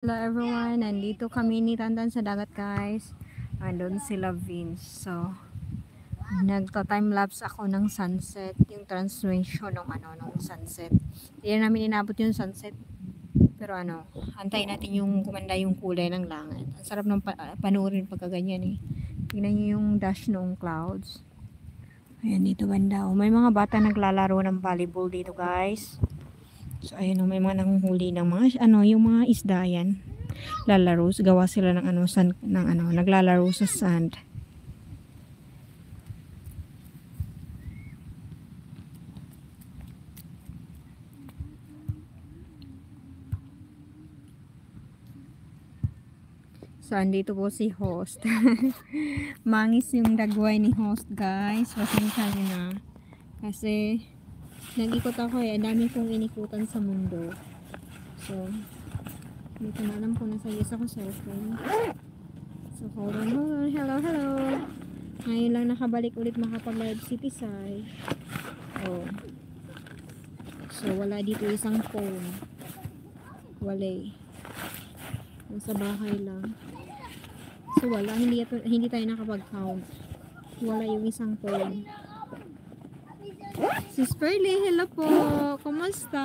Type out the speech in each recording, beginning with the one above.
Hello everyone, nandito kami ni Tantan sa dagat guys. Andun sila Vince. So, nagta-time lapse ako ng sunset, yung transmission ng sunset. Hindi na namin inabot yung sunset. Pero antayin natin yung gumanda yung kulay ng langit. Ang sarap ng panoorin pagka ganyan eh. Tingnan niyo yung dash ng clouds. Ayan dito banda. May mga bata naglalaro ng volleyball dito guys. So ayun may mga nanguhuli ng mga yung mga isda yan. Lalaro, gawa sila ng naglalaro sa sand. So andito po si host. Mangis yung dagway ni host guys. Pasensya niyo na. Kasi nag-ikot ako ang dami kong inikutan sa mundo. So hindi ko na alam kung nasa yes ako cellphone. So hold on. Hello. Ngayon lang nakabalik ulit makapag-live si Tisay. Oh. So wala dito isang phone. Wala. Nasa bahay lang. So wala, hindi tayo nakapag-count. Wala yung isang phone. Sis Pearly, hello po. Kumusta?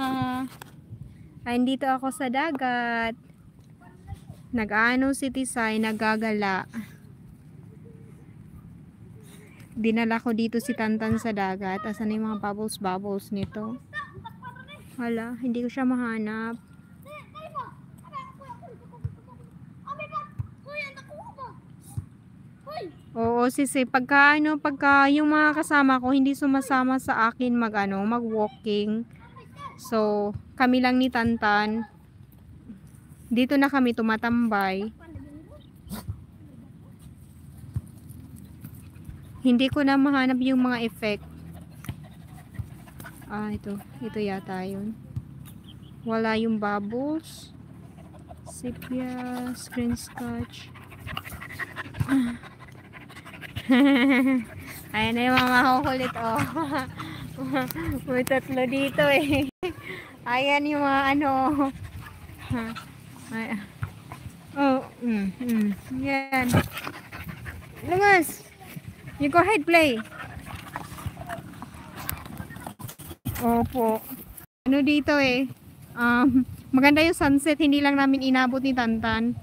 Andito ako sa dagat. Nag-ano si Tisay, nagagala. Dinala ko dito si Tantan sa dagat. Asan yung mga bubbles nito? Hala, hindi ko siya mahanap. Oo, sisi, pagka yung mga kasama ko hindi sumasama sa akin mag-walking. So, kami lang ni Tantan. Dito na kami tumatambay. Hindi ko na mahanap yung mga effect. Ito yata yun. Wala yung bubbles. Sepia, screen scotch. Ayan na yung mga kukulit oh. May tatlo dito eh. Ayan yung mga yan. Lumas. You go ahead, play. Opo. Dito eh. Maganda yung sunset. Hindi lang namin inabot ni Tantan.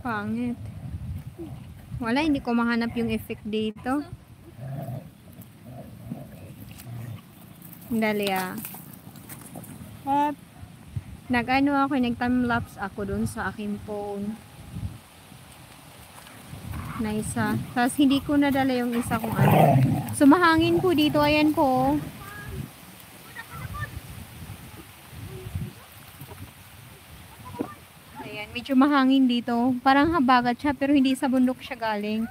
Pangit. Wala, hindi ko mahanap yung effect dito. Dali At nag-time lapse ako dun sa aking phone. Na isa. Tapos hindi ko nadala yung isa kong So mahangin po dito, ayan po. Ayan, medyo mahangin dito. Parang habagat siya pero hindi sa bundok siya galing.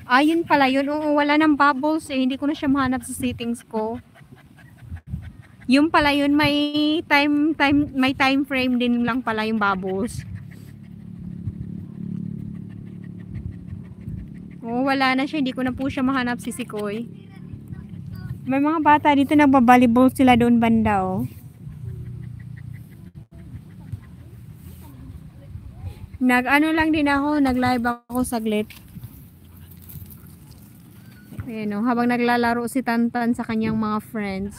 Ayun pala yun. Oo, wala ng bubbles eh. Hindi ko na siya mahanap sa settings ko. Yung pala yun, may time frame din lang pala yung bubbles. Oo, wala na siya. Hindi ko na po siya mahanap si Sikoy. May mga bata dito nagbabalibol sila doon banda oh. Lang din ako, nag-live ako saglit. Ayan o, habang naglalaro si Tantan sa kanyang mga friends.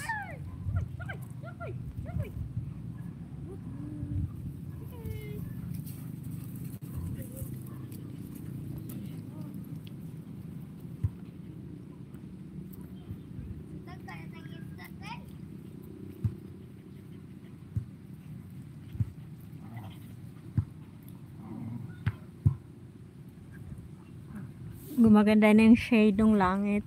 Gumaganda na yung shade ng langit.